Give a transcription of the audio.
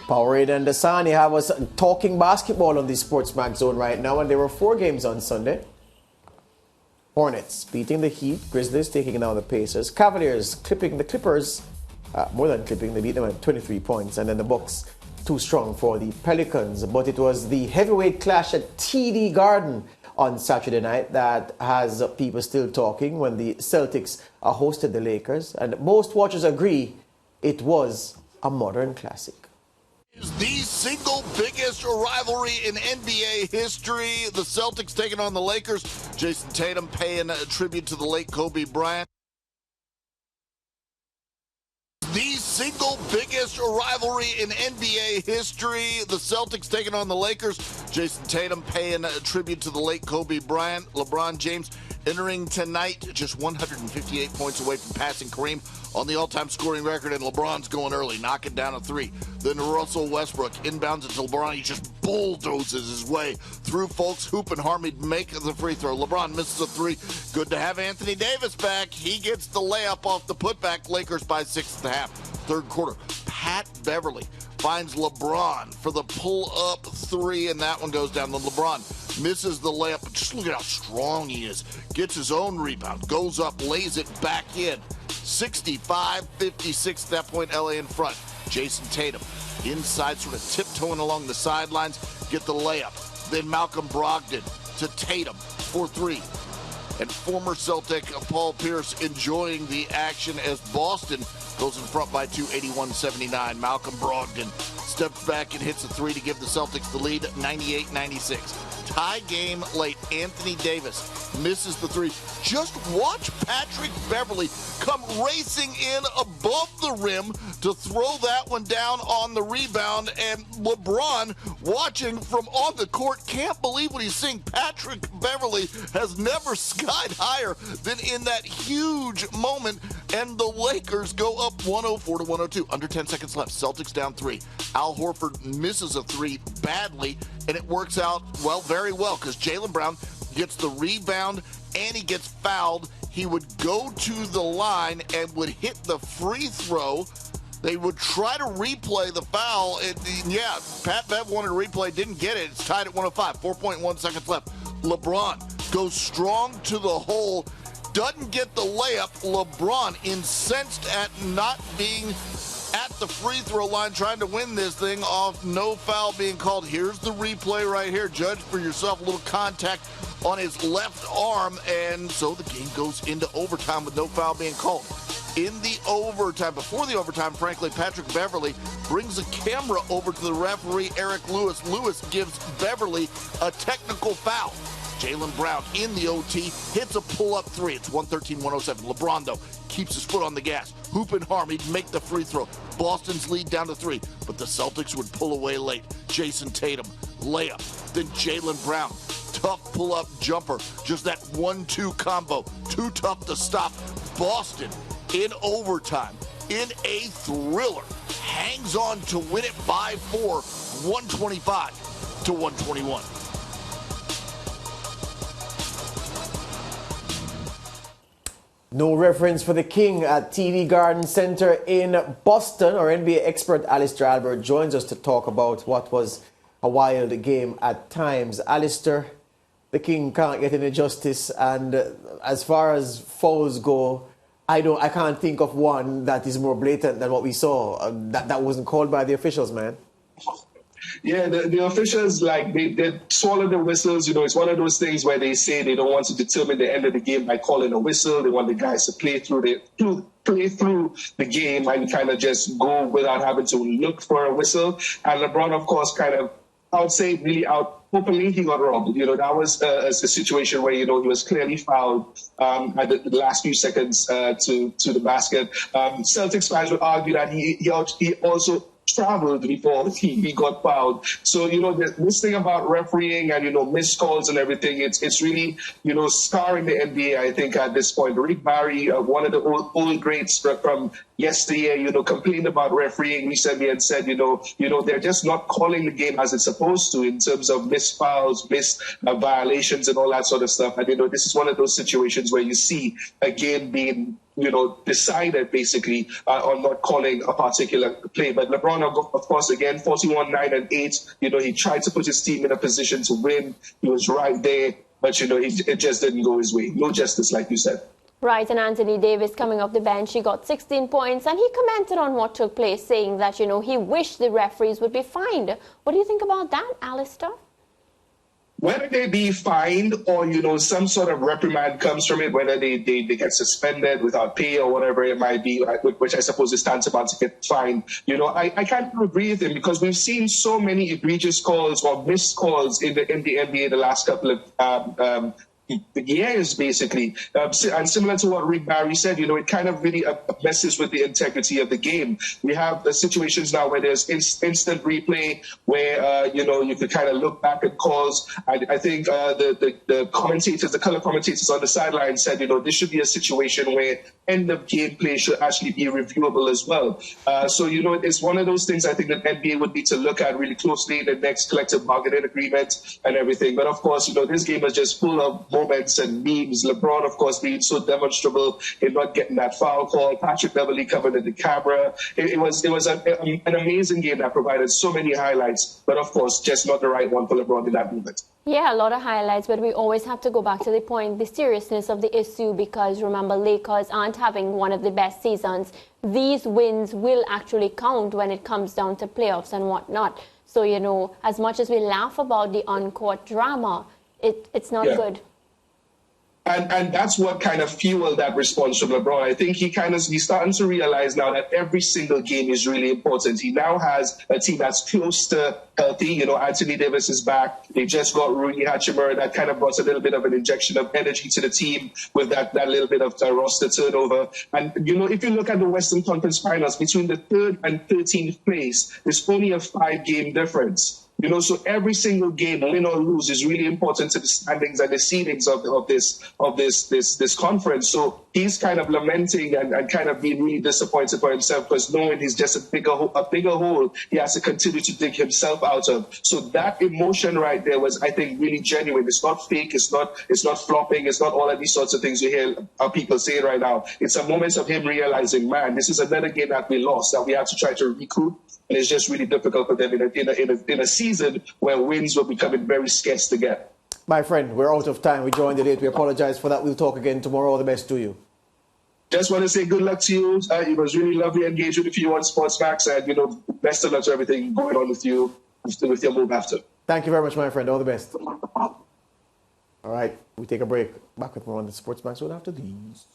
Powerade and Dasani have us talking basketball on the Sports Mag Zone right now, and there were 4 games on Sunday. Hornets beating the Heat, Grizzlies taking down the Pacers, Cavaliers clipping the Clippers, more than clipping, they beat them at 23 points, and then the Bucks too strong for the Pelicans. But it was the heavyweight clash at TD Garden on Saturday night that has people still talking when the Celtics hosted the Lakers, and most watchers agree it was a modern classic. Is the single biggest rivalry in NBA history. The Celtics taking on the Lakers. Jason Tatum paying a tribute to the late Kobe Bryant. The single biggest rivalry in NBA history. The Celtics taking on the Lakers. Jason Tatum paying a tribute to the late Kobe Bryant. LeBron James entering tonight just 158 points away from passing Kareem on the all-time scoring record, and LeBron's going early, knocking down a 3. Then Russell Westbrook inbounds it to LeBron. He just bulldozes his way through folks. Hoop and Harmony make the free throw. LeBron misses a 3. Good to have Anthony Davis back. He gets the layup off the putback. Lakers by 6 at the half. Third quarter, Pat Beverly finds LeBron for the pull-up 3, and that one goes down. Then LeBron misses the layup, but just look at how strong he is. Gets his own rebound, goes up, lays it back in. 65-56 at that point, LA in front. Jason Tatum inside, sort of tiptoeing along the sidelines, get the layup. Then Malcolm Brogdon to Tatum for 3. And former Celtic Paul Pierce enjoying the action as Boston goes in front by 2, 81-79. Malcolm Brogdon steps back and hits a 3 to give the Celtics the lead, 98-96. Tie game late. Anthony Davis misses the 3. Just watch Patrick Beverly come racing in above the rim to throw that one down on the rebound. And LeBron, watching from on the court, can't believe what he's seeing. Patrick Beverly has never skied higher than in that huge moment. And the Lakers go up 104-102. Under 10 seconds left. Celtics down 3. Al Horford misses a 3 badly, and it works out, well, very well, because Jaylen Brown gets the rebound and he gets fouled. He would go to the line and would hit the free throw. They would try to replay the foul. And yeah, Pat Bev wanted to replay, didn't get it. It's tied at 105, 4.1 seconds left. LeBron goes strong to the hole, doesn't get the layup. LeBron, incensed at not being at the free throw line, trying to win this thing off no foul being called. Here's the replay right here. Judge for yourself. A little contact on his left arm, and so the game goes into overtime with no foul being called. In the overtime, before the overtime, frankly, Patrick Beverly brings the camera over to the referee, Eric Lewis. Lewis gives Beverly a technical foul. Jaylen Brown in the OT hits a pull-up 3. It's 113-107. LeBron, though, keeps his foot on the gas. Hoop and Harm, he'd make the free throw. Boston's lead down to 3, but the Celtics would pull away late. Jason Tatum, layup. Then Jaylen Brown, tough pull-up jumper. Just that 1-2 combo. Too tough to stop. Boston, in overtime, in a thriller, hangs on to win it by 4, 125-121. No reference for the King at TD Garden Center in Boston. Our NBA expert Alistair Albert joins us to talk about what was a wild game at times. Alistair, the King can't get any justice, and as far as fouls go, I can't think of one that is more blatant than what we saw. That wasn't called by the officials, man. Yeah, the officials, like, they swallow the whistles. You know, it's one of those things where they say they don't want to determine the end of the game by calling a whistle. They want the guys to play through the game and kind of just go without having to look for a whistle. And LeBron, of course, kind of, I would say, really openly, he got robbed. You know, that was a situation where, you know, he was clearly fouled at the last few seconds to the basket. Celtics fans would argue that he also traveled before he got fouled. So, you know, this thing about refereeing and, you know, missed calls and everything, it's really, you know, scarring the NBA, I think, at this point. Rick Barry, one of the old greats from yesteryear, you know, complained about refereeing recently and said, you know, they're just not calling the game as it's supposed to in terms of missed fouls, missed violations and all that sort of stuff. And, you know, this is one of those situations where you see a game being decided basically on not calling a particular play. But LeBron, of course, again, 41-9-8. He tried to put his team in a position to win. He was right there, but it just didn't go his way. No justice, like you said. Right, and Anthony Davis coming off the bench, he got 16 points, and he commented on what took place, saying that, he wished the referees would be fined. What do you think about that, Alistair? Whether they be fined or, some sort of reprimand comes from it, whether they get suspended without pay or whatever it might be, which I suppose is tantamount to get fined, I can't agree with him because we've seen so many egregious calls or missed calls in the NBA the last couple of years, basically. And similar to what Rick Barry said, it kind of really messes with the integrity of the game. We have the situations now where there's instant replay, where, you could kind of look back at calls. I think the commentators, the color commentators on the sideline said, this should be a situation where end of game play should actually be reviewable as well. So, it's one of those things I think that NBA would need to look at really closely in the next collective bargaining agreement and everything. But of course, this game is just full of moments and memes. LeBron, of course, being so demonstrable in not getting that foul call. Patrick Beverley covered in the camera. It was an amazing game that provided so many highlights, but of course, just not the right one for LeBron in that moment. Yeah, a lot of highlights, but we always have to go back to the point, the seriousness of the issue, because remember, Lakers aren't having one of the best seasons. These wins will actually count when it comes down to playoffs and whatnot. So, as much as we laugh about the on-court drama, it's not good. And that's what kind of fueled that response from LeBron. I think he's starting to realize now that every single game is really important. He now has a team that's close to healthy. Anthony Davis is back. They just got Rui Hachimura. That kind of brought a little bit of an injection of energy to the team with that little bit of roster turnover. And, if you look at the Western Conference Finals, between the 3rd and 13th place, there's only a 5-game difference. So every single game, win or lose, is really important to the standings and the seedings of this conference. So he's kind of lamenting and kind of being really disappointed for himself because knowing he's just a bigger hole he has to continue to dig himself out of. So that emotion right there was, I think, really genuine. It's not fake. It's not flopping. It's not all of these sorts of things you hear people saying right now. It's a moment of him realizing, man, this is another game that we lost, that we have to try to recoup. And it's just really difficult for them in a season where wins were becoming very scarce to get. My friend, we're out of time. We joined the late. We apologize for that. We'll talk again tomorrow. All the best to you. Just want to say good luck to you. It was really lovely engaging with you on SportsMax, and best of luck to everything going on with you with your move after. Thank you very much, my friend. All the best. All right, we take a break. Back with more on the SportsMax Zone after these.